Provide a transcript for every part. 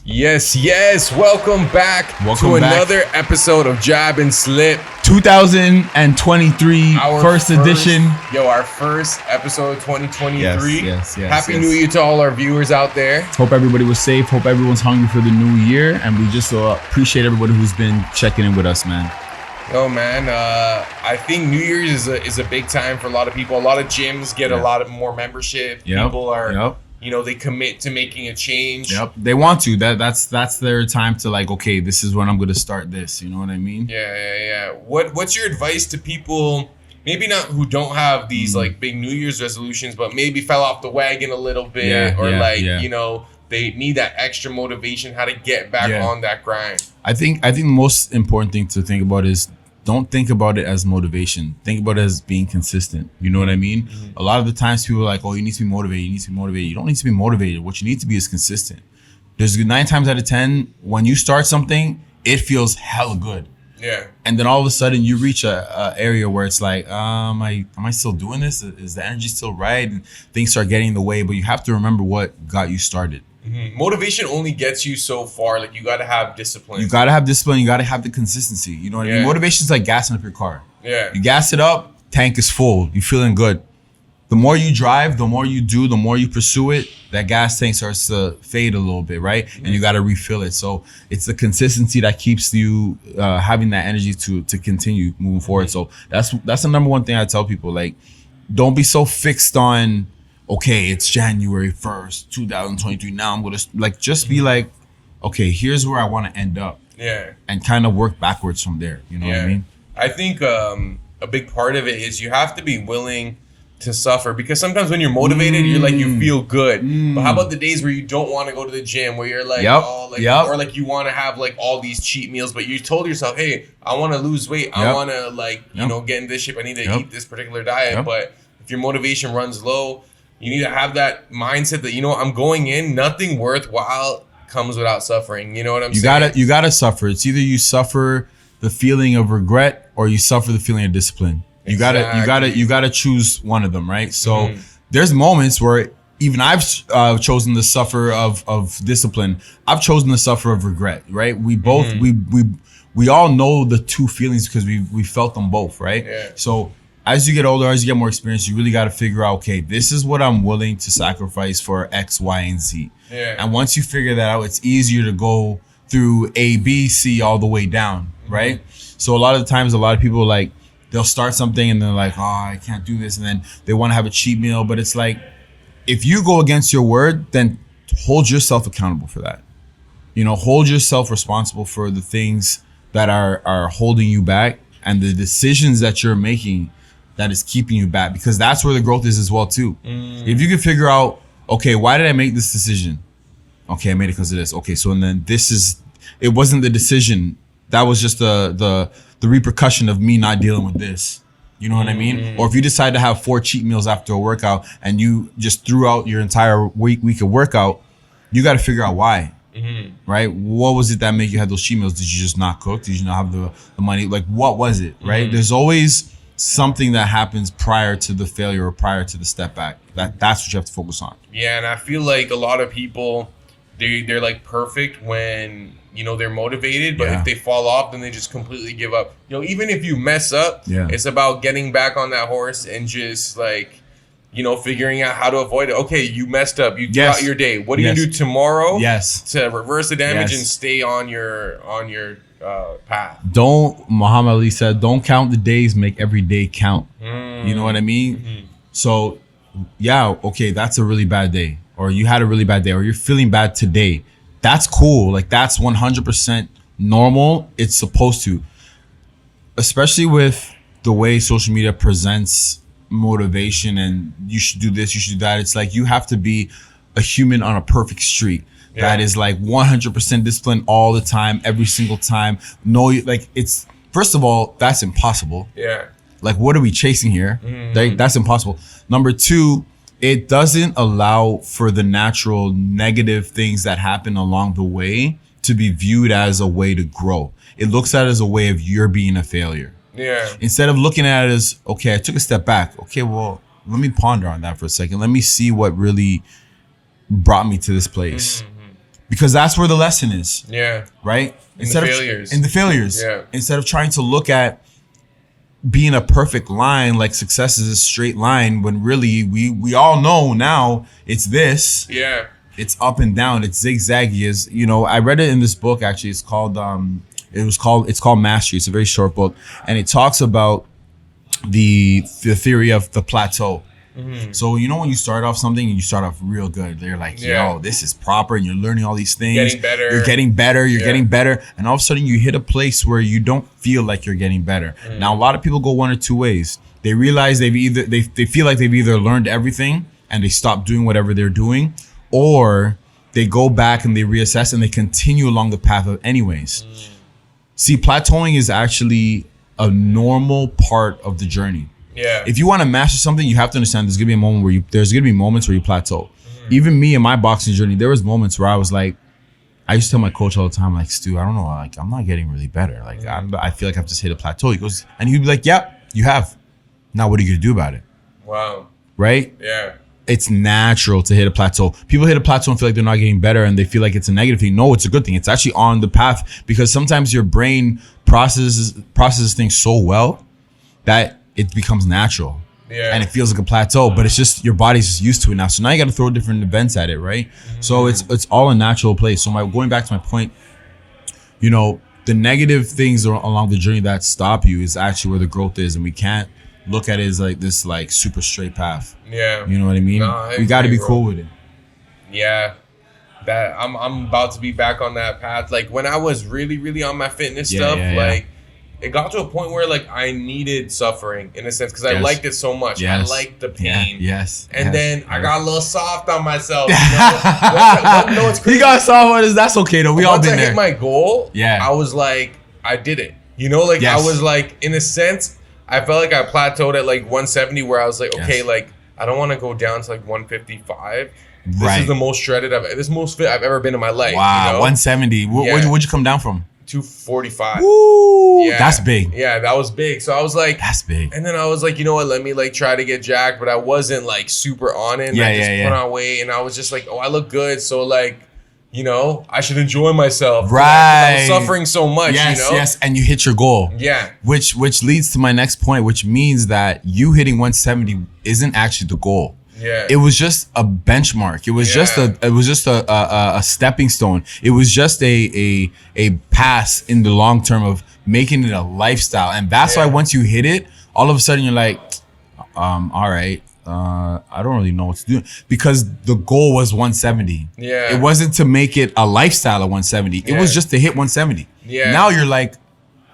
Yes. Welcome back to another episode of Jab and Slip. 2023, first edition. Our first episode of 2023. Yes. Happy New Year to all our viewers out there. Hope everybody was safe. Hope everyone's hungry for the new year. And we just appreciate everybody who's been checking in with us, man. Yo, man, I think New Year's is a big time for a lot of people. A lot of gyms get a lot of more membership. People are... they commit to making a change. They want to. That's their time to like, okay, this is when I'm going to start this. You know what I mean? Yeah. What's your advice to people, maybe not who don't have these like big New Year's resolutions, but maybe fell off the wagon a little bit they need that extra motivation, how to get back on that grind? I think the most important thing to think about is don't think about it as motivation. Think about it as being consistent. You know what I mean? Mm-hmm. A lot of the times people are like, oh, you need to be motivated. You don't need to be motivated. What you need to be is consistent. There's 9 times out of 10, when you start something, it feels hella good. Yeah. And then all of a sudden you reach a area where it's like, am I still doing this? Is the energy still right? And things start getting in the way, but you have to remember what got you started. Mm-hmm. Motivation only gets you so far. Like, you got to have discipline. You got to have discipline. You got to have the consistency. You know what I mean? Motivation is like gassing up your car. Yeah. You gas it up, tank is full. You're feeling good. The more you drive, the more you do, the more you pursue it, that gas tank starts to fade a little bit, right? Mm-hmm. And you got to refill it. So it's the consistency that keeps you having that energy to continue moving forward. So that's the number one thing I tell people. Like, don't be so fixed on, okay, it's January 1st, 2023. Now I'm going to just be like, okay, here's where I want to end up. Yeah. And kind of work backwards from there. You know what I mean? I think a big part of it is you have to be willing to suffer, because sometimes when you're motivated, you're like, you feel good. But how about the days where you don't want to go to the gym, where you're like, or like you want to have like all these cheat meals, but you told yourself, hey, I want to lose weight. I want to get in this shape. I need to eat this particular diet. But if your motivation runs low, you need to have that mindset that, I'm going in, nothing worthwhile comes without suffering. You know what I'm saying? You gotta suffer. It's either you suffer the feeling of regret or you suffer the feeling of discipline. You gotta choose one of them, right? So there's moments where even I've chosen to suffer of discipline. I've chosen to suffer of regret, right? We both we all know the two feelings because we felt them both, right? Yeah. So as you get older, as you get more experience, you really got to figure out, okay, this is what I'm willing to sacrifice for X, Y, and Z. Yeah. And once you figure that out, it's easier to go through A, B, C all the way down, right? So a lot of the times, a lot of people like, they'll start something and they're like, oh, I can't do this. And then they want to have a cheat meal. But it's like, if you go against your word, then hold yourself accountable for that. Hold yourself responsible for the things that are holding you back and the decisions that you're making that is keeping you back, because that's where the growth is as well too. If you can figure out, okay, why did I make this decision? Okay, I made it because of this. Okay, so and then it wasn't the decision. That was just the repercussion of me not dealing with this. You know what I mean? Or if you decide to have 4 cheat meals after a workout and you just threw out your entire week of workout, you got to figure out why. Right? What was it that made you have those cheat meals? Did you just not cook? Did you not have the money? Like, what was it? Right? There's always something that happens prior to the failure or prior to the step back. That's what you have to focus on. Yeah, and I feel like a lot of people, they're like perfect when they're motivated, but if they fall off, then they just completely give up. Even if you mess up, it's about getting back on that horse and just like, figuring out how to avoid it. Okay, you messed up. You threw out your day. What do you do tomorrow? To reverse the damage and stay on your path. Muhammad Ali said, don't count the days, make every day count. You know what I mean? So okay, that's a really bad day, or you had a really bad day, or you're feeling bad today. That's cool. Like, that's 100% normal. It's supposed to, especially with the way social media presents motivation and you should do this, you should do that. It's like you have to be a human on a perfect streak. That is like 100% discipline all the time, every single time. It's, first of all, that's impossible. Yeah. Like, what are we chasing here? That's impossible. Number 2, it doesn't allow for the natural negative things that happen along the way to be viewed as a way to grow. It looks at it as a way of you're being a failure. Yeah. Instead of looking at it as, okay, I took a step back. Okay, well, let me ponder on that for a second. Let me see what really brought me to this place. Because that's where the lesson is. Yeah. Right? In the failures. Yeah. Instead of trying to look at being a perfect line, like success is a straight line, when really we all know now it's this. Yeah. It's up and down. It's zigzaggy. Is, you know, I read it in this book actually. It's called Mastery. It's a very short book, and it talks about the theory of the plateau. Mm-hmm. So, you know, when you start off something and you start off real good, they're like, yo, this is proper, and you're learning all these things. You're getting better. And all of a sudden you hit a place where you don't feel like you're getting better. Mm. Now, a lot of people go one or two ways. They realize they feel like they've either learned everything and they stop doing whatever they're doing, or they go back and they reassess and they continue along the path of anyways. Mm. See, plateauing is actually a normal part of the journey. Yeah. If you want to master something, you have to understand there's gonna be moments where you plateau. Mm-hmm. Even me in my boxing journey, there was moments where I was like, I used to tell my coach all the time, like, Stu, I don't know, like, I'm not getting really better. Like, I feel like I've just hit a plateau. He goes, and he'd be like, yeah, you have. Now what are you gonna do about it? Wow. Right? Yeah. It's natural to hit a plateau. People hit a plateau and feel like they're not getting better, and they feel like it's a negative thing. No, it's a good thing. It's actually on the path, because sometimes your brain processes things so well that it becomes natural. Yeah. And it feels like a plateau, but it's just your body's just used to it now. So now you got to throw different events at it, right? Mm-hmm. So it's all a natural place. So going back to my point, you know, the negative things along the journey that stop you is actually where the growth is, and we can't look at it as like this like super straight path. Yeah. You know what I mean? We got to be cool with it. Yeah. That I'm about to be back on that path. Like when I was really, really on my fitness stuff, like it got to a point where like I needed suffering in a sense, because I liked it so much. I liked the pain. And then I got a little soft on myself. You know? It's crazy. You got soft on us. That's okay though. We all been there. Once I hit my goal, I was like, I did it. You know, like I was like, in a sense, I felt like I plateaued at like 170, where I was like, okay, like I don't want to go down to like 155. This is the most shredded most fit I've ever been in my life. Wow, you know? 170. Where'd you come down from? 245. Woo! Yeah. That's big. Yeah, that was big. So I was like, that's big. And then I was like, you know what? Let me like try to get jacked, but I wasn't like super on it. And I just put on weight, and I was just like, oh, I look good. So like, you know, I should enjoy myself. Right. I was suffering so much. Yes, you know? yes. And you hit your goal. Yeah. Which leads to my next point, which means that you hitting 170 isn't actually the goal. Yeah. It was just a benchmark. It was just a stepping stone. It was just a pass in the long term of making it a lifestyle. And that's why once you hit it, all of a sudden you're like, all right, I don't really know what to do, because the goal was 170. Yeah. It wasn't to make it a lifestyle at 170. It was just to hit 170. Yeah. Now you're like,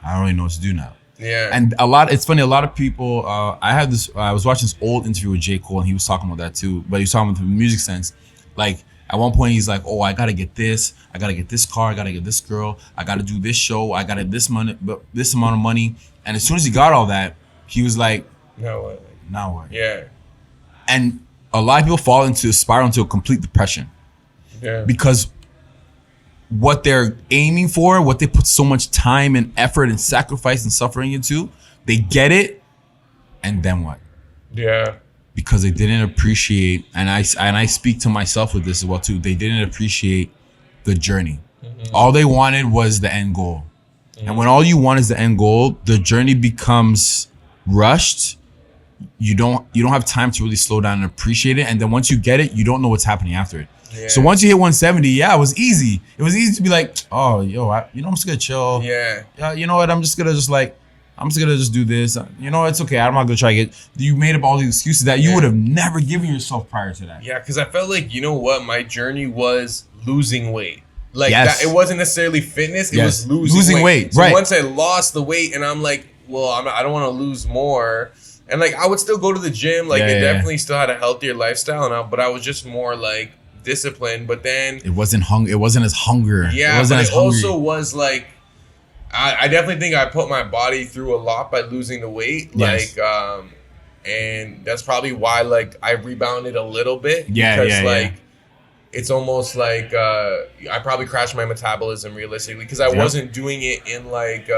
I don't really know what to do now. Yeah. And it's funny, a lot of people, I was watching this old interview with J. Cole, and he was talking about that too, but he was talking about the music sense. Like at one point he's like, oh, I got to get this. I got to get this car. I got to get this girl. I got to do this show. I got to this amount of money. And as soon as he got all that, he was like, now what? Yeah. And a lot of people spiral into a complete depression. Yeah. Because what they're aiming for, what they put so much time and effort and sacrifice and suffering into, they get it, and then what? Yeah. Because they didn't appreciate, and I speak to myself with this as well too, they didn't appreciate the journey. Mm-hmm. All they wanted was the end goal. Mm-hmm. And when all you want is the end goal, the journey becomes rushed. You don't have time to really slow down and appreciate it. And then once you get it, you don't know what's happening after it. Yeah. So once you hit 170, it was easy. It was easy to be like, oh, yo, I'm just gonna chill. Yeah. You know what? I'm just gonna do this. You know, it's okay. I'm not gonna try to get. You made up all these excuses that you would have never given yourself prior to that. Yeah, because I felt like, you know what, my journey was losing weight. Like that, it wasn't necessarily fitness. It was losing weight. So once I lost the weight, and I'm like, well, I don't want to lose more. And like I would still go to the gym. Like it definitely still had a healthier lifestyle, but I was just more like disciplined. But then it wasn't as hunger. Yeah, it also was like I definitely think I put my body through a lot by losing the weight. Yes. Like and that's probably why like I rebounded a little bit. Because it's almost like I probably crashed my metabolism realistically, because I wasn't doing it in like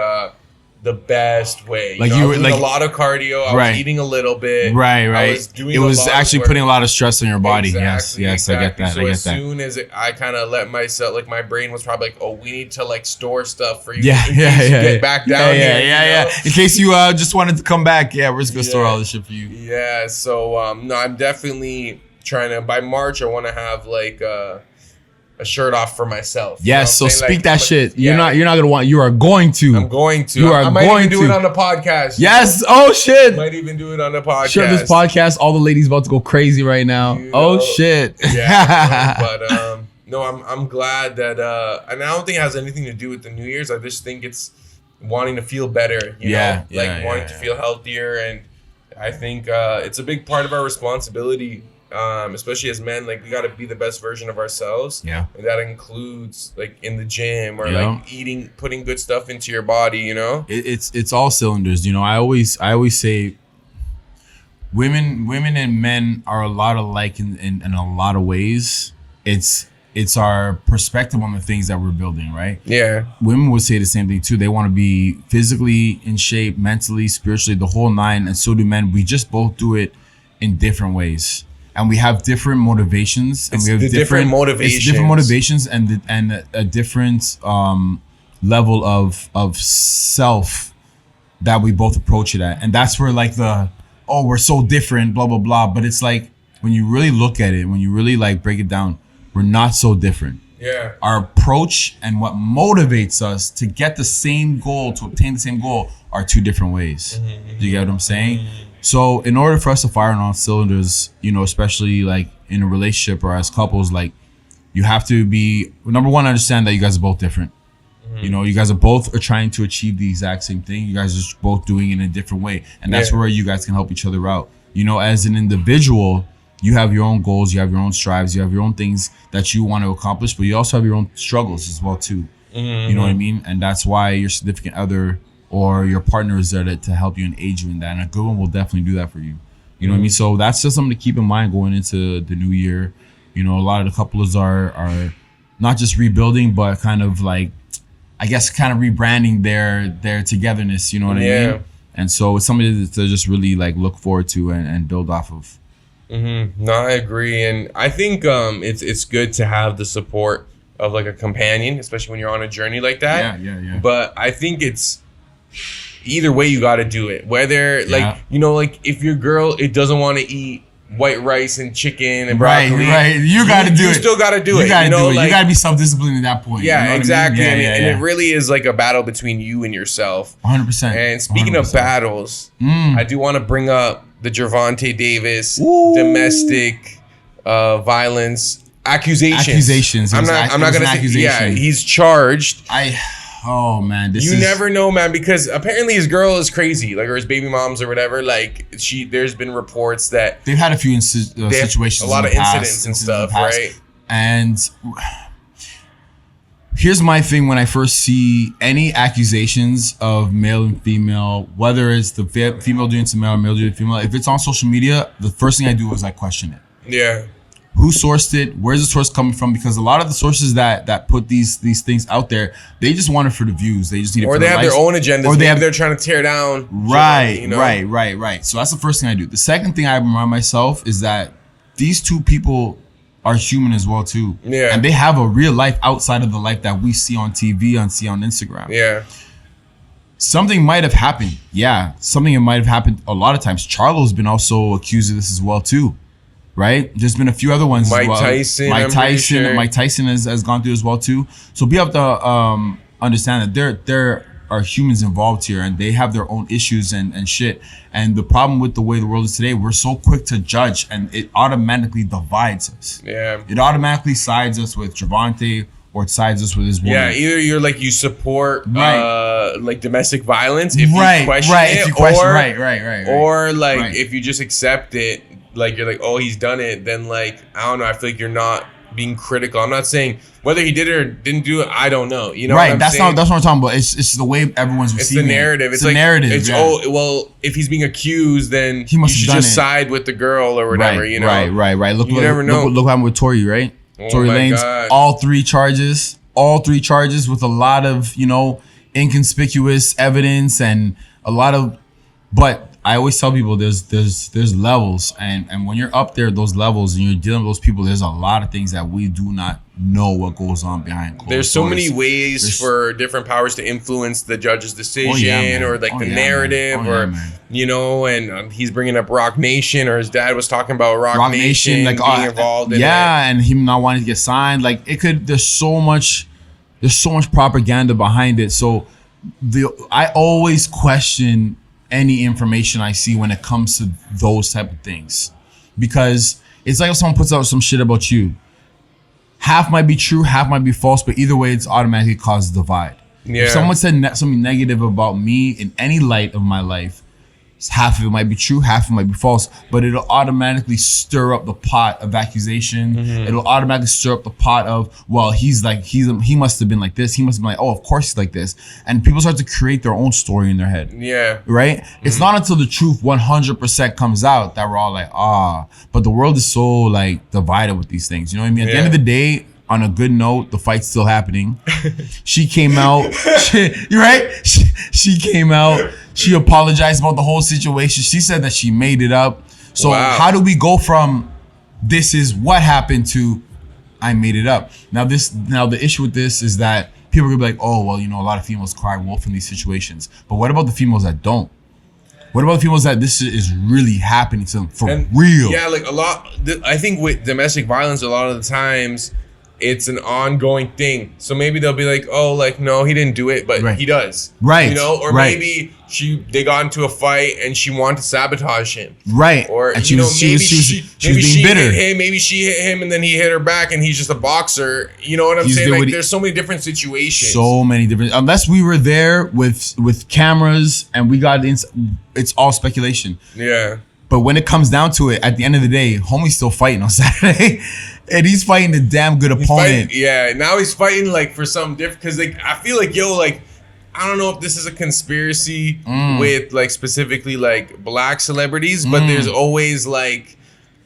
the best way. Like I was doing a lot of cardio. I was eating a little bit. Right. I was doing it was actually putting a lot of stress on your body. Exactly. I get that. So as soon as I kind of let myself, like my brain was probably like, oh, we need to like store stuff for you. Get back down here. Yeah. In case you just wanted to come back, we're just gonna store all this shit for you. Yeah. So no, I'm definitely trying to. By March, I want to have like a shirt off for myself. Yes, so speak that shit. You're not gonna want. You are going to. I'm going to. You are I might going even do it on the podcast. Yes. Oh shit. I might even do it on the podcast. Sure, this podcast, all the ladies about to go crazy right now. Oh shit. Yeah. But no, I'm glad that and I don't think it has anything to do with the New Year's. I just think it's wanting to feel better. You know? Wanting to feel healthier, and I think it's a big part of our responsibility. Especially as men, like we got to be the best version of ourselves. Yeah, and that includes like in the gym or like eating, putting good stuff into your body. You know, it's all cylinders. You know, I always say, women and men are a lot alike in a lot of ways. It's our perspective on the things that we're building, right? Yeah. Women would say the same thing too. They want to be physically in shape, mentally, spiritually, the whole nine, and so do men. We just both do it in different ways. And we have different motivations, and we have different motivations, and a different level of self that we both approach it at, and that's where like we're so different, blah blah blah. But it's like when you really look at it, when you really like break it down, we're not so different. Yeah. Our approach and what motivates us to get the same goal, to obtain the same goal, are two different ways. Mm-hmm. Do you get what I'm saying? Mm-hmm. So in order for us to fire on all cylinders, you know, especially like in a relationship or as couples, like you have to be, number one, understand that you guys are both different. Mm-hmm. You know, you guys are both trying to achieve the exact same thing. You guys are both doing it in a different way. And that's where you guys can help each other out. You know, as an individual, you have your own goals, you have your own strives, you have your own things that you want to accomplish, but you also have your own struggles as well too. Mm-hmm. You know what I mean? And that's why your significant other or your partner is there to help you and aid you in that. And a good one will definitely do that for you. You know what I mean? So that's just something to keep in mind going into the new year. You know, a lot of the couples are not just rebuilding, but kind of like, I guess, kind of rebranding their togetherness. You know what I mean? And so it's something to just really like look forward to and build off of. Mm-hmm. No, I agree. And I think it's good to have the support of like a companion, especially when you're on a journey like that. Yeah. But I think it's either way you got to do it. Whether like, you know, like if your girl, it doesn't want to eat white rice and chicken and broccoli. Right. You got to do it. You still got to do it. You got to do it. You got to be self-disciplined at that point. Yeah, you know exactly. I mean? And it really is like a battle between you and yourself. 100%. And speaking 100%. Of battles, I do want to bring up the Gervonta Davis domestic violence accusations. I'm not gonna say. Yeah, he's charged. Oh man, you never know, man, because apparently his girl is crazy, like, or his baby moms or whatever. Like there's been reports that they've had a few situations, a lot of incidents and stuff, right? And here's my thing: when I first see any accusations of male and female, whether it's the female doing to male or male doing to female, if it's on social media, the first thing I do is I question it. Yeah. Who sourced it? Where's the source coming from? Because a lot of the sources that put these things out there, they just want it for the views. They just need it for the likes. Or they have their own agendas. Or they're trying to tear down. Right, you know? Right. So that's the first thing I do. The second thing I remind myself is that these two people are human as well too. Yeah. And they have a real life outside of the life that we see on TV and see on Instagram. Yeah. Something might have happened. Yeah. Something might have happened a lot of times. Charlo's been also accused of this as well too. Right? There's been a few other ones as well. Mike Tyson has gone through as well too. So we have to understand that there are humans involved here and they have their own issues and shit. And the problem with the way the world is today, we're so quick to judge and it automatically divides us. Yeah. It automatically sides us with Gervonta or it sides us with his woman. Yeah, either you're like you support like domestic violence if you question it, or like if you just accept it. Like you're like, oh, he's done it. Then like, I don't know. I feel like you're not being critical. I'm not saying whether he did it or didn't do it. I don't know. You know, right? That's what I'm talking about. It's the way everyone's receiving. It's the narrative. It's like the narrative. It's oh well, if he's being accused, then he must you should just side with the girl or whatever. Right, you know, right. Look, you never know. Look what happened with Tory, right? Oh Tory Lanez, all three charges with a lot of inconspicuous evidence and a lot of, but I always tell people there's levels, and when you're up there those levels and you're dealing with those people, there's a lot of things that we do not know what goes on behind closed There's so doors. many ways for different powers to influence the judge's decision or like the narrative you know, and he's bringing up Rock Nation, or his dad was talking about Rock Nation like being involved in it. And him not wanting to get signed. Like it could, there's so much propaganda behind it. So I always question any information I see when it comes to those type of things, because it's like if someone puts out some shit about you, half might be true, half might be false, but either way it's automatically causes divide. If someone said something negative about me in any light of my life, half of it might be true, half of it might be false, but it'll automatically stir up the pot of accusation. It'll automatically stir up the pot of, well, he must have been like this. He must have been like, oh, of course he's like this. And people start to create their own story in their head. Yeah. Right? It's not until the truth 100% comes out that we're all like, but the world is so like divided with these things. You know what I mean? At the end of the day, on a good note, the fight's still happening. She came out, you're right? She came out. She apologized about the whole situation. She said that she made it up. So how do we go from this is what happened to I made it up? Now the issue with this is that people are gonna be like, oh, well, you know, a lot of females cry wolf in these situations. But what about the females that don't? What about the females that this is really happening to them for real? Yeah, like a lot. I think with domestic violence, a lot of the times, it's an ongoing thing. So maybe they'll be like, oh, like, no, he didn't do it, but he does. Right. You know, or maybe they got into a fight and she wanted to sabotage him. Right. Or, and she was being bitter. Hit him, maybe she hit him and then he hit her back and he's just a boxer. You know what I'm saying? Like, there's so many different situations. So many different, unless we were there with cameras and we got it's all speculation. Yeah. But when it comes down to it, at the end of the day, homie's still fighting on Saturday. And he's fighting a damn good opponent. Now he's fighting like for something different. Because like I feel like, like, I don't know if this is a conspiracy with like specifically like black celebrities, but there's always like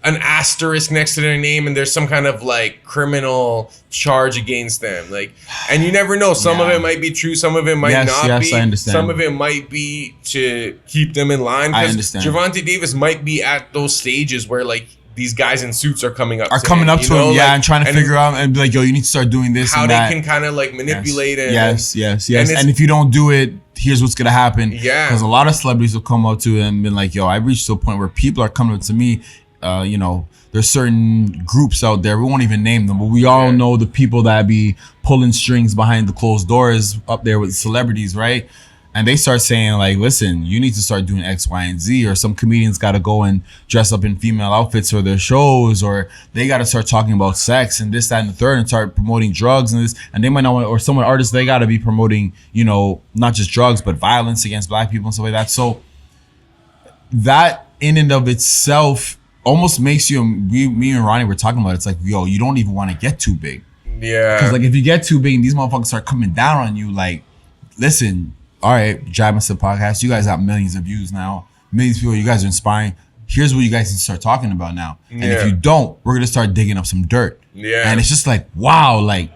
an asterisk next to their name and there's some kind of like criminal charge against them. Like, and you never know. Some of it might be true. Some of it might not be. I understand. Some of it might be to keep them in line. I understand. Gervonta Davis might be at those stages where like these guys in suits are coming up to him, and trying to figure out and be like, yo, you need to start doing this how and that. They can kind of like manipulate it. Yes. And if you don't do it, here's what's gonna happen. Yeah. Because a lot of celebrities will come up to him and be like, yo, I reached to a point where people are coming up to me. You know, there's certain groups out there, we won't even name them, but we all know the people that be pulling strings behind the closed doors up there with celebrities, right? And they start saying like, listen, you need to start doing X, Y, and Z, or some comedians got to go and dress up in female outfits for their shows, or they got to start talking about sex and this, that, and the third, and start promoting drugs and this, and they might not want, or some artists, they got to be promoting, you know, not just drugs, but violence against black people and stuff like that. So that in and of itself almost makes you, me and Ronnie were talking about it, it's like, yo, you don't even want to get too big. Yeah. Because like if you get too big and these motherfuckers start coming down on you, like, listen, all right, Jab and Sip podcast, you guys have millions of views now. Millions of people, you guys are inspiring. Here's what you guys need to start talking about now. And if you don't, we're going to start digging up some dirt. Yeah. And it's just like, wow, like.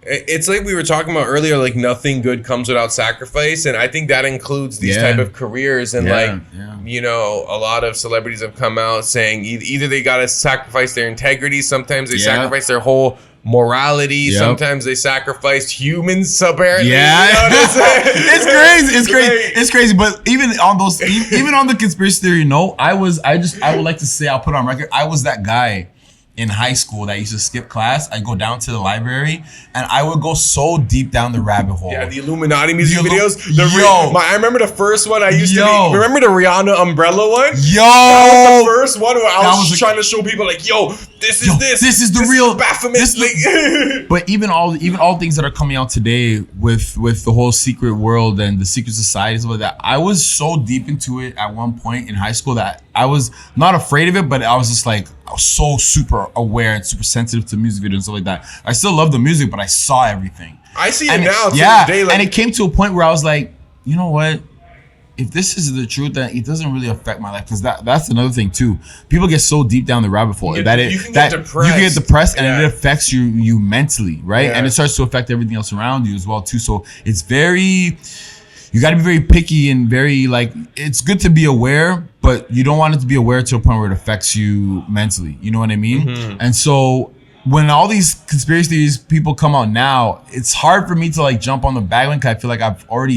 It's like we were talking about earlier, like nothing good comes without sacrifice. And I think that includes these type of careers. And you know, a lot of celebrities have come out saying either they got to sacrifice their integrity. Sometimes they sacrifice their whole morality. Sometimes they sacrificed humans, apparently. Yeah. You know what I'm saying? It's crazy. But even on those, even on the conspiracy theory note, I would like to say, I'll put on record, I was that guy in high school that used to skip class. I'd go down to the library and I would go so deep down the rabbit hole. Yeah, the Illuminati music videos. I remember the first one I used to be. Remember the Rihanna umbrella one? That was the first one where I was trying to show people like, this is the real Baphomet. But even all things that are coming out today with the whole secret world and the secret societies and all that, I was so deep into it at one point in high school that I was not afraid of it, but I was just like, I was so super aware and super sensitive to music videos and stuff like that. I still love the music, but I saw everything. I see it now. And it came to a point where I was like, you know what? if this is the truth, then it doesn't really affect my life, because that's another thing too. People get so deep down the rabbit hole that you can get depressed and it affects you mentally, right? And it starts to affect everything else around you as well too. So it's very, you got to be very picky and very like, it's good to be aware, but you don't want it to be aware to a point where it affects you mentally. You know what I mean? And so when all these conspiracy theories people come out now, it's hard for me to like jump on the bandwagon. I feel like I've heard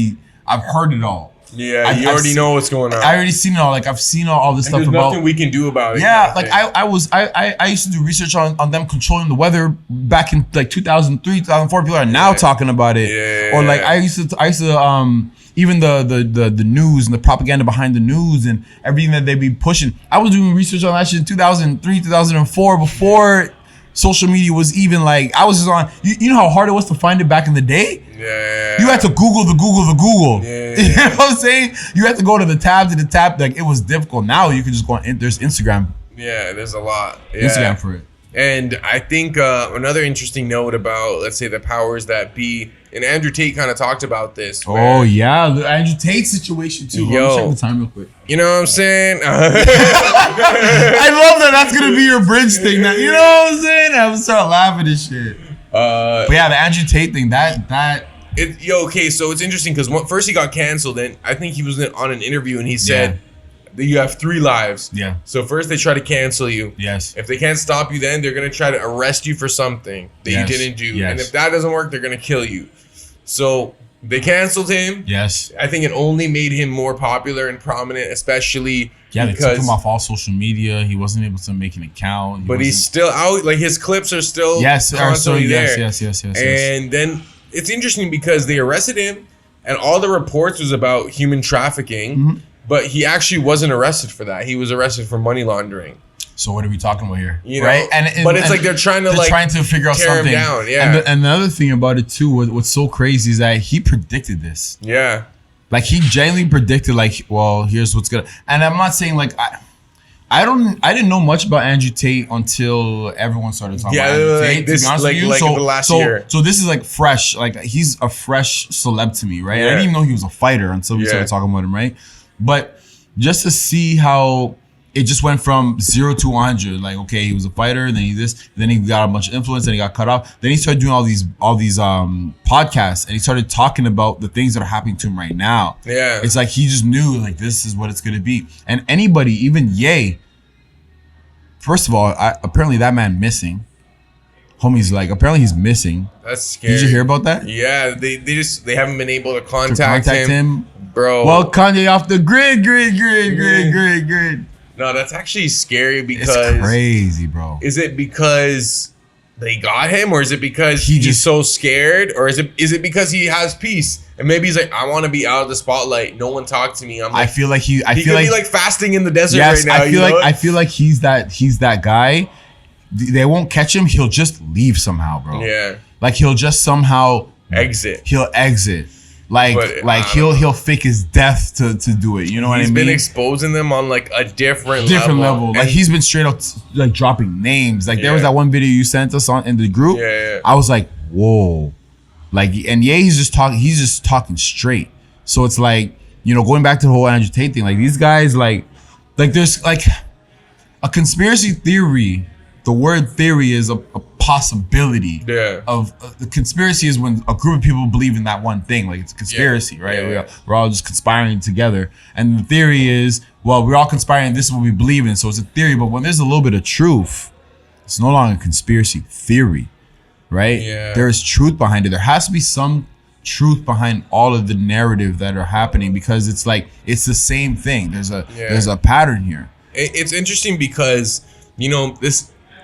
it all. Yeah, you already know what's going on. I already seen it all. Like I've seen all this stuff there's about. Nothing we can do about it. Yeah, like I used to do research on them controlling the weather back in like 2003, 2004. People are now talking about it. Or like I used to even the news and the propaganda behind the news and everything that they be pushing. I was doing research on that shit in 2003, 2004 before social media was even like, I was just on, you know how hard it was to find it back in the day? Yeah. You had to Google the Google. Yeah. You know what I'm saying? You had to go to the tab, like it was difficult. Now you can just go on, there's Instagram. Yeah, there's a lot. Yeah. Instagram for it. And I think another interesting note about, let's say, the powers that be, and Andrew Tate kind of talked about this. Oh, yeah. The Andrew Tate situation, too. Yo, check the time real quick. You know what I'm saying? I love that. That's going to be your bridge thing. Now. You know what I'm saying? I'm going to start laughing and shit. But yeah, the Andrew Tate thing, okay, so it's interesting because first he got canceled, and I think he was on an interview, and he said that you have 3 lives. Yeah. So first they try to cancel you. Yes. If they can't stop you, then they're going to try to arrest you for something that you didn't do. Yes. And if that doesn't work, they're going to kill you. So they canceled him. Yes. I think it only made him more popular and prominent, especially they took him off all social media. He wasn't able to make an account. But he's still out. Like his clips are still constantly there. Yes. And then it's interesting because they arrested him, and all the reports was about human trafficking, but he actually wasn't arrested for that. He was arrested for money laundering. So what are we talking about here? You know? Right? But it's like they're trying to figure out tear something. him down. Yeah. And the other thing about it too, what's so crazy is that he predicted this. Yeah. Like he genuinely predicted, like, well, here's what's gonna. And I'm not saying like I didn't know much about Andrew Tate until everyone started talking about Andrew Tate. This, to be honest with you, like the last year. So this is like fresh. Like he's a fresh celeb to me, right? I didn't even know he was a fighter until we started talking about him, right? But just to see how it just went from 0 to 100. Like, okay, he was a fighter, then he got a bunch of influence, then he got cut off. Then he started doing all these podcasts, and he started talking about the things that are happening to him right now. Yeah. It's like he just knew, like, this is what it's gonna be. And anybody, even Ye, first of all, apparently that man missing. Homie's like, apparently he's missing. That's scary. Did you hear about that? Yeah, they haven't been able to contact him. Bro. Well, Kanye off the grid. No, that's actually scary because it's crazy, bro. Is it because they got him, or is it because he's so scared, or is it because he has peace and maybe he's like, I want to be out of the spotlight, no one talk to me. I feel like he could be like fasting in the desert right now. I feel like he's that guy. They won't catch him. He'll just leave somehow, bro. Yeah. Like he'll just somehow exit. He'll exit. He'll fake his death to do it. You know what I mean? He's been exposing them on like a different level. Like he's been straight up like dropping names. Like there was that one video you sent us on in the group. Yeah. I was like, whoa. Like, and he's just talking straight. So it's like, you know, going back to the whole Andrew Tate thing, like these guys, like there's like a conspiracy theory. The word theory is a possibility of the conspiracy is when a group of people believe in that one thing. Like it's a conspiracy, right? Yeah. We're all just conspiring together. And the theory is, well, we're all conspiring. This is what we believe in. So it's a theory. But when there's a little bit of truth, it's no longer a conspiracy theory, right? Yeah. There's truth behind it. There has to be some truth behind all of the narrative that are happening because it's like, it's the same thing. There's a pattern here. It's interesting because, you know,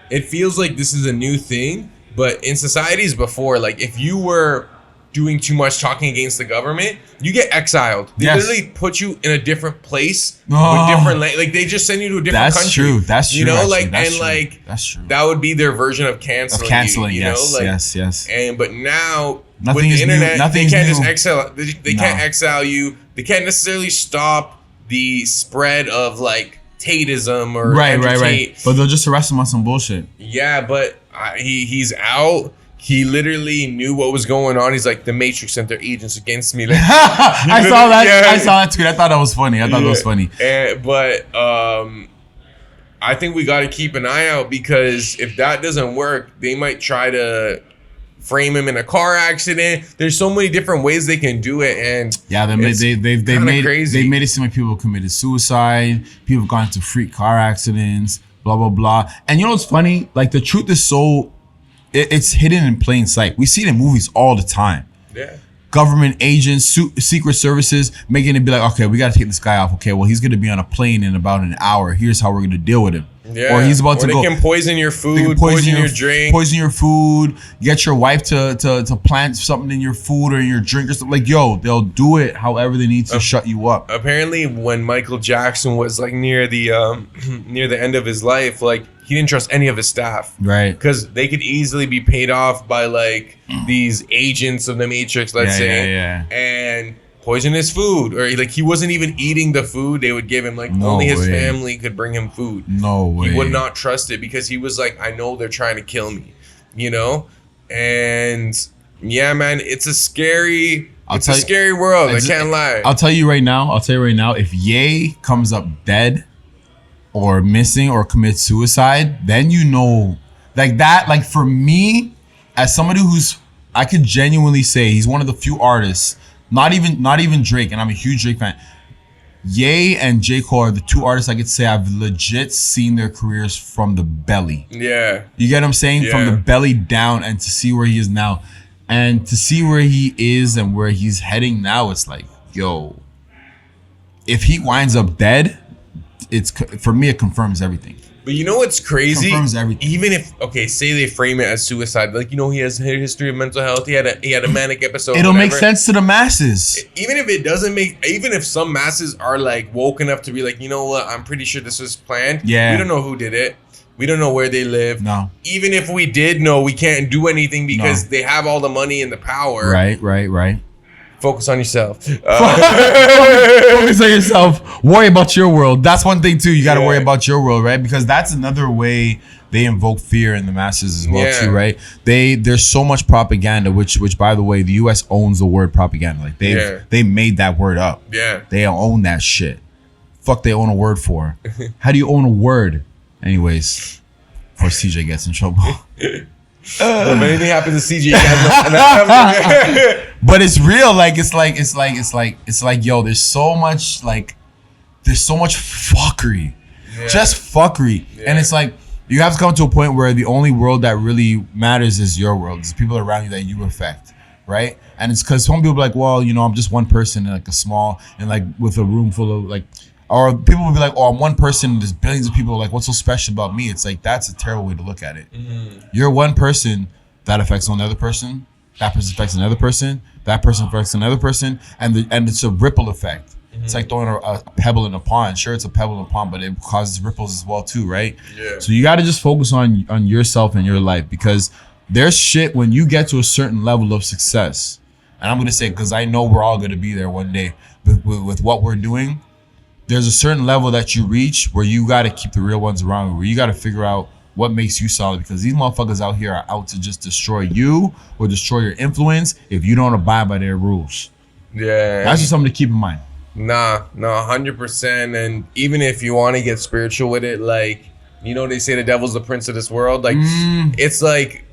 it feels like this is a new thing, but in societies before, like if you were doing too much talking against the government, you get exiled. They literally put you in a different place with different like they just send you to a different country. That's true. You know, actually, that's true. That would be their version of canceling. You yes, know? Like, yes. But now nothing with the internet, they can't just exile. They can't exile you. They can't necessarily stop the spread of like Tateism or right. But they'll just arrest him on some bullshit. Yeah, but he's out. he literally knew what was going on. He's like, the Matrix sent their agents against me. Like, I saw that. Yeah. I saw that tweet. I thought that was funny. But I think we got to keep an eye out, because if that doesn't work, they might try to frame him in a car accident. There's so many different ways they can do it, and they've made crazy. They made it seem like people committed suicide. People have gone into freak car accidents. Blah blah blah. And you know what's funny? Like, the truth is so. It's hidden in plain sight. We see it in movies all the time. Yeah. Government agents, secret services, making it be like, okay, we got to take this guy off. Okay, well, he's going to be on a plane in about an hour. Here's how we're going to deal with him. Yeah. Or he's about to go. They can poison your food, poison your drink. Poison your food. Get your wife to plant something in your food or in your drink or something. Like, yo, they'll do it however they need to shut you up. Apparently, when Michael Jackson was like near the end of his life, like, he didn't trust any of his staff. Right. Because they could easily be paid off by like these agents of the Matrix, let's say. Yeah. And poison his food. Or like, he wasn't even eating the food they would give him. Like, only his family could bring him food. No way. He would not trust it, because he was like, I know they're trying to kill me. You know? And yeah, man, it's a scary world. I can't lie. I'll tell you right now, if Ye comes up dead or missing or commits suicide, then you know, like that, like for me, as somebody I could genuinely say he's one of the few artists, not even Drake, and I'm a huge Drake fan. Ye and J. Cole are the two artists I could say I've legit seen their careers from the belly. Yeah. You get what I'm saying? Yeah. From the belly down, and to see where he is now. And to see where he is and where he's heading now, it's like, yo, if he winds up dead, for me, it confirms everything. But you know what's crazy? Confirms everything. Even if, say they frame it as suicide, like, he has a history of mental health. He had a manic episode. It'll make sense to the masses. Even if it doesn't even if some masses are like woken up to be like, you know what, I'm pretty sure this was planned. Yeah. We don't know who did it. We don't know where they live. No. Even if we did know, we can't do anything because they have all the money and the power. Right. Focus on yourself. Focus on yourself. Worry about your world. That's one thing too. You got to worry about your world, right? Because that's another way they invoke fear in the masses as well too, right? There's so much propaganda, which by the way, the U.S. owns the word propaganda. Like they made that word up. Yeah. They own that shit. Fuck, they own a word for. How do you own a word? Anyways, before CJ gets in trouble. If anything happens to CJ, but it's real. Like it's like, yo, there's so much fuckery, just fuckery, and it's like you have to come to a point where the only world that really matters is your world. It's people around you that you affect, right? And it's because some people are like, well, I'm just one person in like a small and like with a room full of like. Or people will be like, oh, I'm one person. There's billions of people. Like, what's so special about me? It's like, that's a terrible way to look at it. Mm-hmm. You're one person that affects another person. That person affects another person. That person affects another person. And it's a ripple effect. Mm-hmm. It's like throwing a pebble in a pond. Sure, it's a pebble in a pond, but it causes ripples as well too, right? Yeah. So you got to just focus on yourself and your life, because there's shit when you get to a certain level of success. And I'm going to say, because I know we're all going to be there one day with what we're doing. There's a certain level that you reach where you got to keep the real ones around, where you got to figure out what makes you solid, because these motherfuckers out here are out to just destroy you or destroy your influence if you don't abide by their rules. Yeah. That's just something to keep in mind. Nah, 100%. And even if you want to get spiritual with it, like, they say the devil's the prince of this world. Like, it's like,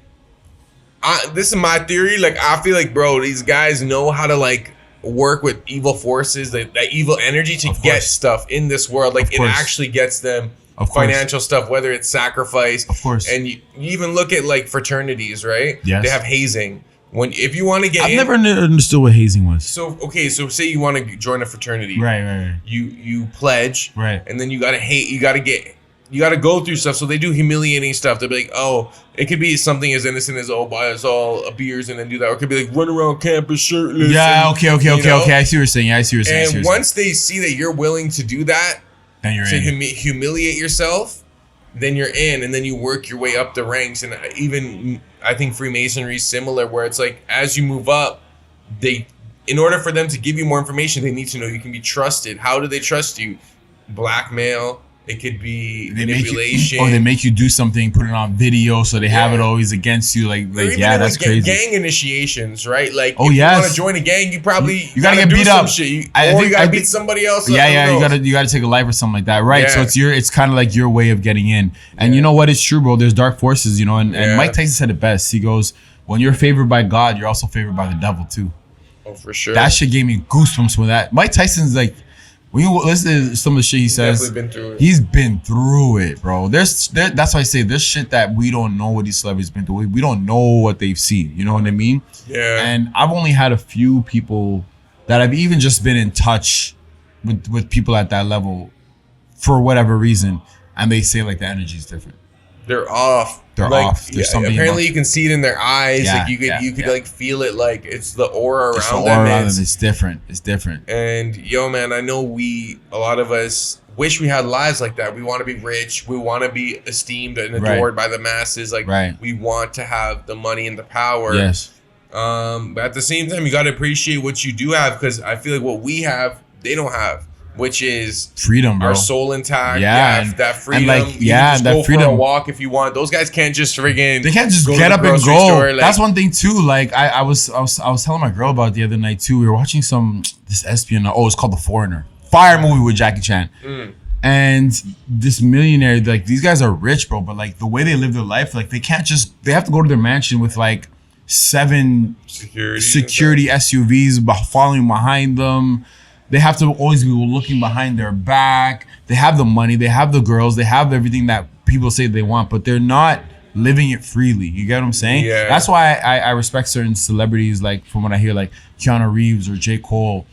this is my theory. Like, I feel like, bro, these guys know how to, like, work with evil forces, that evil energy to get stuff in this world. Like, it actually gets them financial stuff, whether it's sacrifice. Of course. And you even look at like fraternities, right? Yes. They have hazing. If you want to get I've never understood what hazing was. So say you want to join a fraternity. Right. You pledge. Right. And then you gotta go through stuff. So they do humiliating stuff. They'll be like, oh, it could be something as innocent as, buy us all beers and then do that. Or it could be like, run around campus shirtless. Yeah, okay. I see what you're saying. And once they see that you're willing to do that, then you're in. Humiliate yourself, then you're in, and then you work your way up the ranks. And even, I think Freemasonry is similar, where it's like, as you move up, in order for them to give you more information, they need to know you can be trusted. How do they trust you? Blackmail, It could be manipulation. Or they make you do something, put it on video, so they have it always against you. Like that's crazy. Gang initiations, right? Like, if you want to join a gang, you probably you gotta get beat up. Shit. You gotta beat somebody else. Yeah, you gotta take a life or something like that, right? Yeah. So it's kind of like your way of getting in. And you know what? It's true, bro. There's dark forces, you know. And Mike Tyson said it best. He goes, "When you're favored by God, you're also favored by the devil too." Oh, for sure. That shit gave me goosebumps with that. Mike Tyson's like. When you listen to some of the shit he says, he's been through it, bro. That's why I say there's shit that we don't know what these celebrities been through. We don't know what they've seen. You know what I mean? Yeah. And I've only had a few people that I've even just been in touch with people at that level for whatever reason, and they say like the energy is different. They're off. They're off. There's something. Apparently, you can see it in their eyes. Yeah, like you could like feel it. Like it's the aura around them. It's different. It's different. And yo, man, I know a lot of us wish we had lives like that. We want to be rich. We want to be esteemed and adored by the masses. Like we want to have the money and the power. Yes. But at the same time, you got to appreciate what you do have, because I feel like what we have, they don't have. Which is freedom, bro. Our soul intact. Yeah, and that freedom. And like, that go freedom. For a walk if you want. Those guys can't just friggin'. They can't just get up and go. Store, like, that's one thing too. Like I was telling my girl about it the other night too. We were watching this espionage. Oh, it's called The Foreigner. Fire movie with Jackie Chan. And this millionaire, like these guys are rich, bro. But like the way they live their life, like they can't just. They have to go to their mansion with like 7 security SUVs following behind them. They have to always be looking behind their back. They have the money. They have the girls. They have everything that people say they want, but they're not living it freely. You get what I'm saying? Yeah. That's why I respect certain celebrities, like from what I hear, like Keanu Reeves or J. Cole.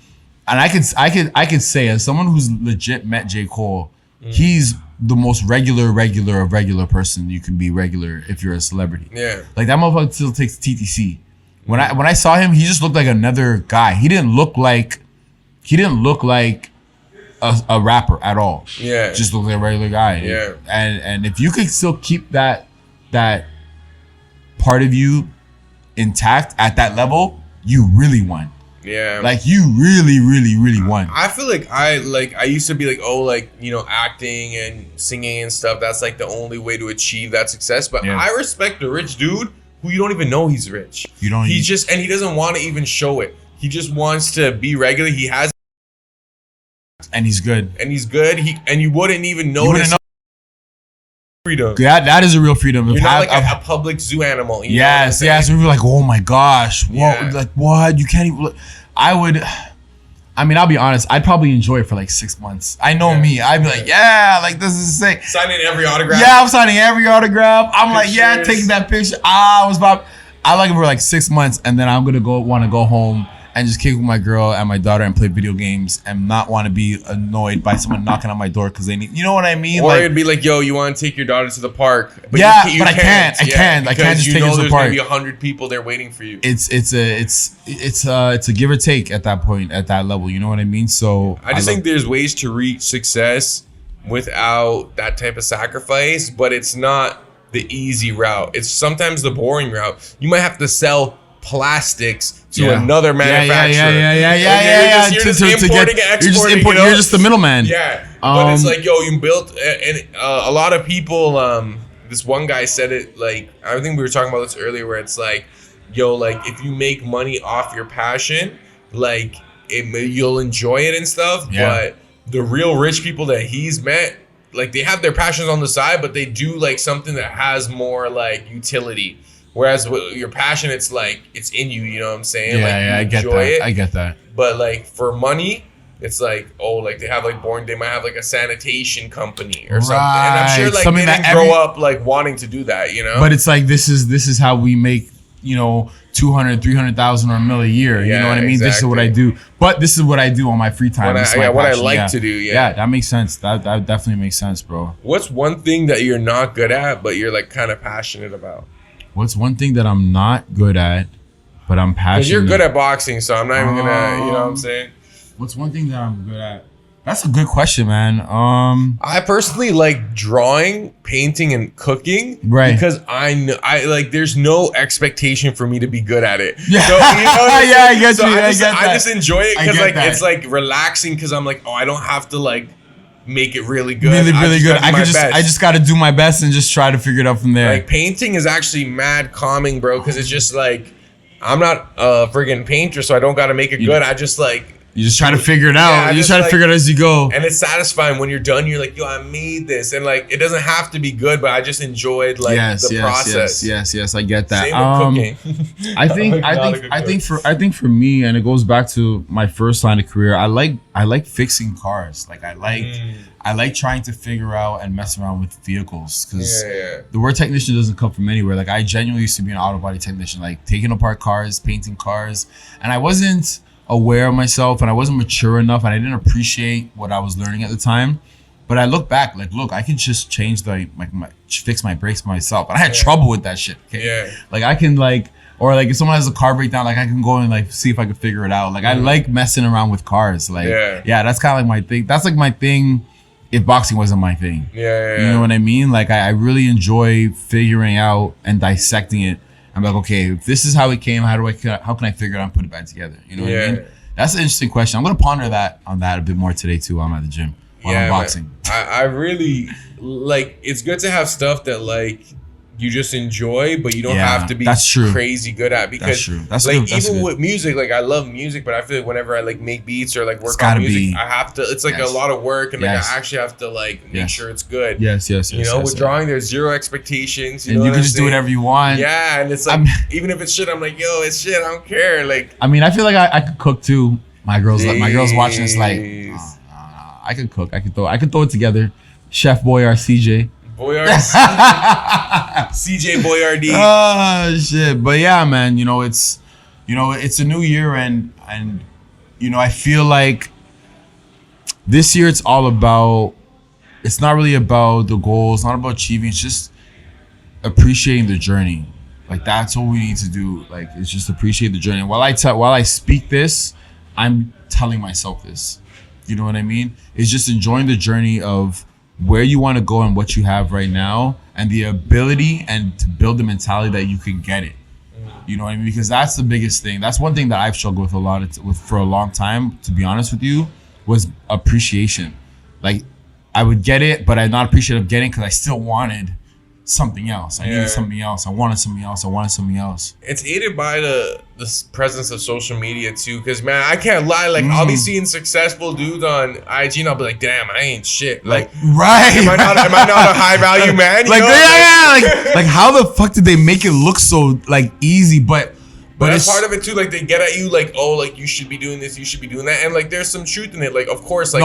And I could say, as someone who's legit met J. Cole, he's the most regular person you can be regular if you're a celebrity. Yeah. Like that motherfucker still takes TTC. When I saw him, he just looked like another guy. He didn't look like a rapper at all. Yeah. Just looked like a regular guy. Yeah. And if you could still keep that part of you intact at that level, you really won. Yeah. Like you really won. I feel like I used to be like, oh, like, you know, acting and singing and stuff, that's like the only way to achieve that success. But I respect the rich dude who you don't even know he's rich. He doesn't want to even show it. He just wants to be regular. He has. And he's good. And you wouldn't even notice. Freedom. Yeah, that is a real freedom. You're not like a public zoo animal. Yes. We were like, oh my gosh, what? Like what? You can't even. I'll be honest. I'd probably enjoy it for like 6 months. I know me. I'd be like, like this is sick. Signing every autograph. Yeah, I'm signing every autograph. I'm like, taking that picture. I like it for like 6 months, and then I'm gonna want to go home and just kick with my girl and my daughter and play video games and not want to be annoyed by someone knocking on my door because they need, you know what I mean? Or like, it'd be like, yo, you want to take your daughter to the park? But I can't. I can't just take her to the park. There's gonna be 100 people there waiting for you. It's a give or take at that point, at that level. You know what I mean? So I just think there's ways to reach success without that type of sacrifice, but it's not the easy route. It's sometimes the boring route. You might have to sell plastics to another manufacturer. You're just importing and exporting. You're just the middleman. Yeah. But it's like, yo, you built, and a lot of people, this one guy said it, like, I think we were talking about this earlier, where it's like, yo, like, if you make money off your passion, like, you'll enjoy it and stuff. Yeah. But the real rich people that he's met, like, they have their passions on the side, but they do, like, something that has more, like, utility. Whereas with your passion, it's like, it's in you, you know what I'm saying? Yeah, like, I get that. I get that. But like for money, it's like, oh, like they have like they might have like a sanitation company or something. And I'm sure like something they didn't grow up like wanting to do that, you know? But it's like, this is how we make, you know, 200, 300,000 or $1 million a year. You know what I mean? Exactly. This is what I do. But this is what I do on my free time. What I like to do. Yeah, that makes sense. That definitely makes sense, bro. What's one thing that you're not good at, but you're like kind of passionate about? What's one thing that I'm not good at, but I'm passionate? Because you're good at boxing, so I'm not even gonna, you know what I'm saying? What's one thing that I'm good at? That's a good question, man. I personally like drawing, painting, and cooking. Right. Because I like, there's no expectation for me to be good at it. Yeah. So, you know I get you. I just enjoy it because like it's like relaxing because I'm like, oh, I don't have to like make it really good. Really good. I just got to do my best and just try to figure it out from there. Like painting is actually mad calming, bro, because it's just like I'm not a friggin' painter, so I don't got to make it good. I just like. You just try to figure it out. You just try to figure it out as you go. And it's satisfying when you're done. You're like, yo, I made this. And like, it doesn't have to be good, but I just enjoyed like the process. Yes. I get that. Same with cooking. I think for me, and it goes back to my first line of career, I like fixing cars. Like I like trying to figure out and mess around with vehicles, because the word technician doesn't come from anywhere. Like I genuinely used to be an auto body technician, like taking apart cars, painting cars, and I wasn't aware of myself, and I wasn't mature enough, and I didn't appreciate what I was learning at the time. But I look back, like, look, I could just change fix my brakes myself, and I had trouble with that shit. Okay? Yeah. Like I can or if someone has a car breakdown, like I can go and like see if I can figure it out. Like I like messing around with cars. Like that's kind of like my thing. That's like my thing. If boxing wasn't my thing, you know what I mean? Like I really enjoy figuring out and dissecting it. I'm like, okay, if this is how it came, how can I figure it out and put it back together? You know what I mean? That's an interesting question. I'm gonna ponder on that a bit more today too while I'm at the gym, while I'm boxing. I really like. It's good to have stuff that like you just enjoy, but you don't have to be crazy good at. Because that's even with music, like I love music, but I feel like whenever I like make beats or like work on music, I have to. It's like a lot of work, and like I actually have to like make sure it's good. Yes. You know, with drawing, there's zero expectations. You can just do whatever you want. Yeah, and it's like even if it's shit, I'm like, yo, it's shit. I don't care. Like, I mean, I feel like I could cook too. My girls watching this like, I could cook. I could throw it together. Chef Boyar CJ. CJ Boyardee. Oh shit. But yeah, man, it's a new year, and I feel like this year it's not really about the goals, not about achieving, it's just appreciating the journey. Like that's what we need to do. Like it's just appreciate the journey. While I speak this, I'm telling myself this. You know what I mean? It's just enjoying the journey of where you want to go and what you have right now, and the ability and to build the mentality that you can get it. You know what I mean? Because that's the biggest thing. That's one thing that I've struggled with for a long time, to be honest with you, was appreciation. Like I would get it, but I'm not appreciative of getting, because I still wanted something else. I needed something else. I wanted something else. It's aided by the presence of social media too, because man, I can't lie, like I'll be seeing successful dudes on IG and I'll be like, damn, I ain't shit. Like am I not a high value man? Like how the fuck did they make it look so like easy? But that's part of it too. Like they get at you like, oh, like you should be doing this, you should be doing that, and like there's some truth in it. Like of course, like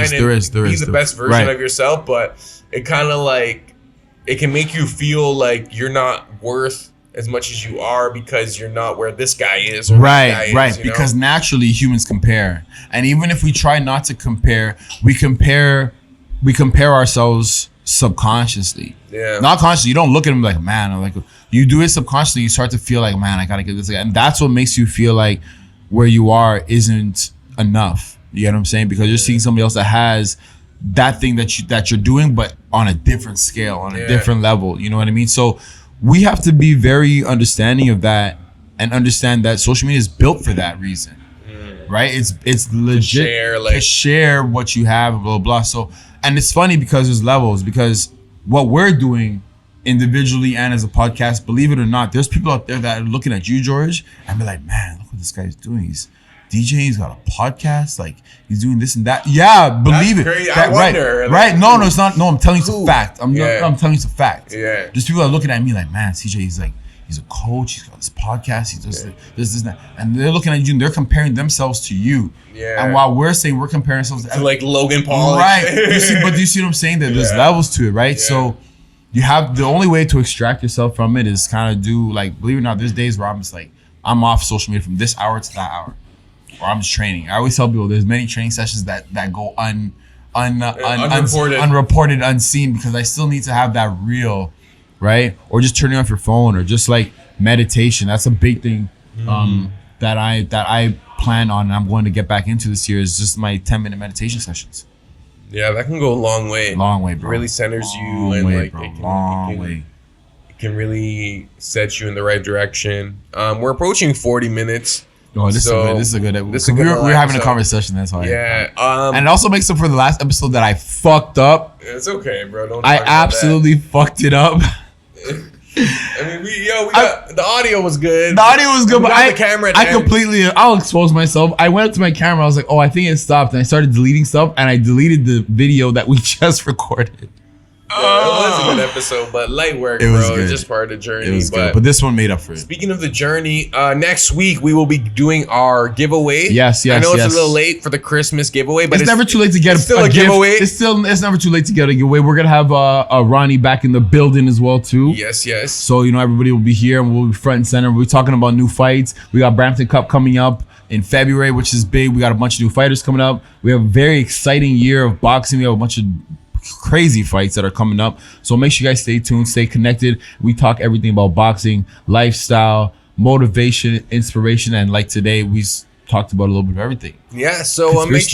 there is be the best version of yourself, but it kind of like it can make you feel like you're not worth as much as you are because you're not where this guy is. Or right. Because naturally humans compare, and even if we try not to compare, we compare ourselves subconsciously. Yeah. Not consciously. You don't look at them like, man, or like you do it subconsciously. You start to feel like, man, I gotta get this again. And that's what makes you feel like where you are isn't enough. You get what I'm saying? Because you're seeing somebody else that has that thing that you're doing, but on a different scale, on a different level. You know what I mean? So we have to be very understanding of that and understand that social media is built for that reason. Right? It's legit to share what you have, blah, blah, blah. So, and it's funny because there's levels, because what we're doing individually and as a podcast, believe it or not, there's people out there that are looking at you, George, and be like, man, look what this guy's doing. He's DJing, he's got a podcast, like he's doing this and that. Yeah, believe it. Crazy. I wonder. Right. No, it's not. No, I'm telling you it's a fact. I'm telling you it's a fact. Yeah. Just people are looking at me like, man, CJ, he's a coach, he's got this podcast, he does this and that. And they're looking at you and they're comparing themselves to you. Yeah. And while we're saying we're comparing ourselves to like Logan Paul. Right. Do you see what I'm saying? That there's levels to it, right? Yeah. So you have the only way to extract yourself from it is kind of do, like, believe it or not, there's days where I'm just like, I'm off social media from this hour to that hour. Or I'm just training. I always tell people there's many training sessions that go unreported, unseen, because I still need to have that real, right? Or just turning off your phone, or just like meditation. That's a big thing that I plan on, and I'm going to get back into this year, is just my 10-minute meditation sessions. Yeah, that can go a long way. Long way, bro. It really centers you, and like it can really set you in the right direction. We're approaching 40 minutes. Oh, this is a good episode. We're having a conversation. That's why. Yeah. And it also makes up for the last episode that I fucked up. It's okay, bro. Don't. I absolutely fucked it up. I mean, we got the audio was good. The audio was good, but the camera. I'll expose myself. I went up to my camera. I was like, oh, I think it stopped, and I started deleting stuff, and I deleted the video that we just recorded. It was a good episode, but light work, bro. It's just part of the journey. It was good, but this one made up for it. Speaking of the journey, next week we will be doing our giveaway. Yes. I know it's a little late for the Christmas giveaway, but it's never too late to get a giveaway. It's never too late to get a giveaway. We're gonna have Ronnie back in the building as well too. Yes. So everybody will be here and we'll be front and center. We'll be talking about new fights. We got Brampton Cup coming up in February, which is big. We got a bunch of new fighters coming up. We have a very exciting year of boxing. We have a bunch of crazy fights that are coming up, so make sure you guys stay tuned, stay connected. We talk everything about boxing, lifestyle, motivation, inspiration, and like today we talked about a little bit of everything. So make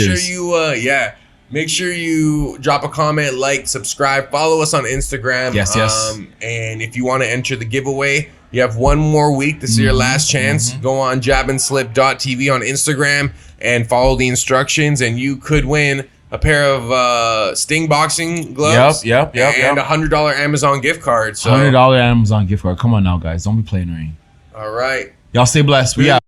sure you drop a comment, like, subscribe, follow us on Instagram. Yes. And if you want to enter the giveaway, you have one more week. This is your last chance. Go on jabandslip.tv on Instagram and follow the instructions, and you could win a pair of Sting boxing gloves. Yep. And a $100 Amazon gift card. So $100 Amazon gift card. Come on now, guys. Don't be playing around. All right. Y'all stay blessed. We out.